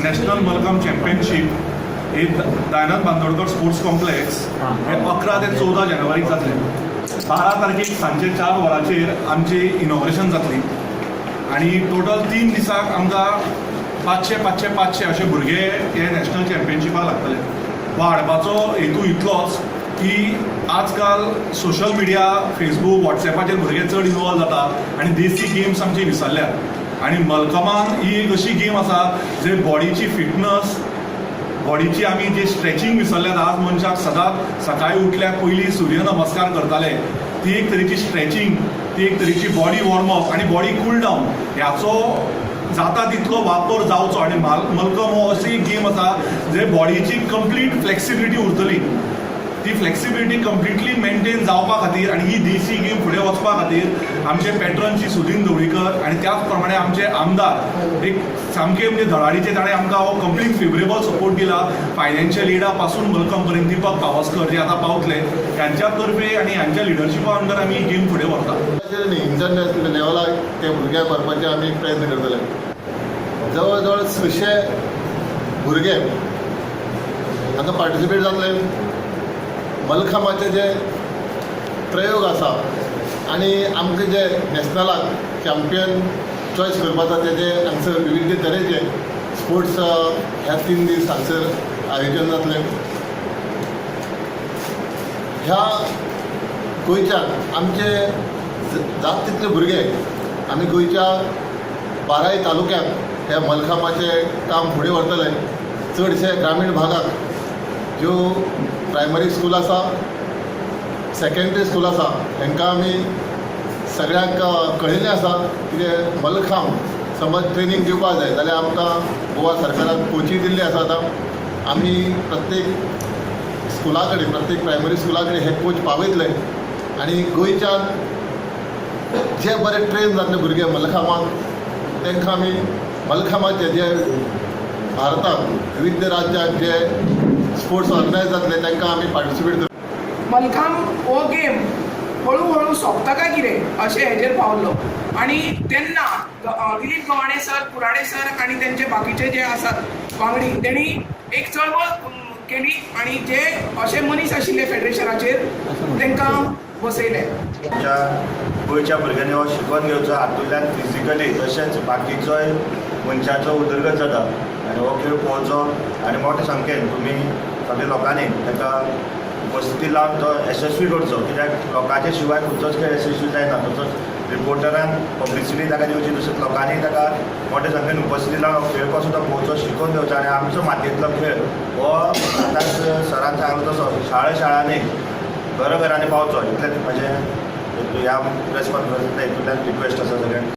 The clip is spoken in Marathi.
नॅशनल मलकम चॅम्पियनशीप हे दयानंद बांदोडकर स्पोर्ट्स कॉम्प्लेक्स हे 11 ते 14 जानेवारीक जातले. 12 तारखेक सांजे 4 वरांचेर आमची इनॉग्रेशन जातली आणि टोटल 3 दिसाक आमकां 500 असे भुरगे हे नॅशनल चॅम्पियनशिपाक लागतले. वाडपाचो हेतू इतलोच की आजकाल सोशल मिडिया फेसबूक वॉट्सॅपाचेर भुरगे चड इनवॉल्व जातात आणि देसी गेम्स आमचे विसरल्यात. आणि मलकमान ही एक अशी गेम आसा जे बॉडीची फिटनस बॉडीची आमी जे स्ट्रेचिंग विसरल्यात. आज मनशाक सदांच सकाळी उठल्याक पयलीं सूर्य नमस्कार करताले. ती एक तरेची स्ट्रेचिंग, ती एक तरेची बॉडी वॉर्मअप आणि बॉडी कूल डावन ह्याचो जाता तितलो वापर जावचो. आणि मलकम हो अशी गेम आसा जे बॉडीची कंप्लीट फ्लेक्सिबिलिटी उरतली. ती फ्लेक्सिबिलिटी कंप्लिटली मेंटेन जावपा खातीर आणि ही देसी गेम फुडें वचपा खातीर आमचे पॅट्रन श्री सुदीन ढवळीकर आणि त्याच प्रमाणे आमचे आमदार एक सामके म्हणजे धडाडीचे ताणें आमकां हो कंप्लीट फेवरेबल सपोर्ट दिला. फायनान्शियल एडा पासून मलकम पर्यंत दीपक पावसकर जे आतां पावतले त्यांच्या तर्फे आणि ह्यांच्या लिडरशिपा अंडर आमी ही गेम फुडें व्हरता. इंटरनॅशनल लेवलाक ते भुरग्यांक व्हरपाचे आमी प्रयत्न करतले. जवळ जवळ 600 भुरगे हांगा पार्टिसिपेट जातले. मलखामाचे जे प्रयोग आसा आणि आमकां जे नॅशनलाक चॅम्पियन चॉयस करपाचा तेजे हांगसर विविध तरेचे स्पोर्ट्स ह्या 3 दीस हांगसर आयोजन जातले. ह्या गोंयच्यान आमचे जात तितले भुरगे आमी गोंयच्या 12 तालुक्यांत ह्या मलखामाचे काम फुडें व्हरतले. चडशे ग्रामीण भागाक ज्यो प्रायमरी स्कूल आसा सेकंडरी स्कूल आसा हांकां आमी सगळ्यांक कळिल्लें आसा कितें मलखाम समज ट्रेनींग दिवपाक जाय जाल्यार आमकां गोवा सरकारान कोची दिल्ली आसा. आतां आमी प्रत्येक स्कुला कडेन प्रत्येक प्रायमरी स्कुला कडेन हे कोच पावयतले आनी गोंयच्यान जे बरे ट्रेन जातले भुरगे मलखामाक तांकां आमी मलखामाचे जे भारताक विविध राज्याक जे स्पोर्ट्स ऑर्गनायज जातले तांकां आमी पार्टिसिपेट करता. मलखाम हो गेम हळू हळू सोंपता काय कितें अशें हेजेर पावल्लो. आणि तेन्ना दिलीप गवाणे सर, कुराडे सर आणि त्यांचे बाकीचे जे आसात वांगडी तेणी एक चळवळ केली आणि जे असे मनीस आशिल्ले फेडरेशनाचेर तांकां बसयले. गोंयच्या भुरग्यांनी हो शिकून घेवचो. हातूंतल्यान फिजिकली तशेंच बाकीचोय मनशाचो उदरगत जाता आनी हो खेळ पळोवचो आनी मोठे संख्येन तुमी सगळ्या लोकांनी ताका उपस्थिती लावन तो यशस्वी करचो. कित्याक लोकांचे शिवाय खंयचोच खेळ यशस्वी जायना. तसोच रिपोर्टरान पब्लिसिटी ताका दिवची, तशेंच लोकांनी ताका मोठे संख्येन उपस्थिती लावन हो खेळ कसो सुद्दां पळोवचो, शिकून घेवचो. आनी आमचो मातयेंतलो खेळ हो आतांच सरान सांगलो तसो शाळांनी घरांनी पावचो. इतलेंच म्हाजें ह्या प्रेस कॉन्फरन्सींतल्यान रिक्वेस्ट आसा सगळ्यांक.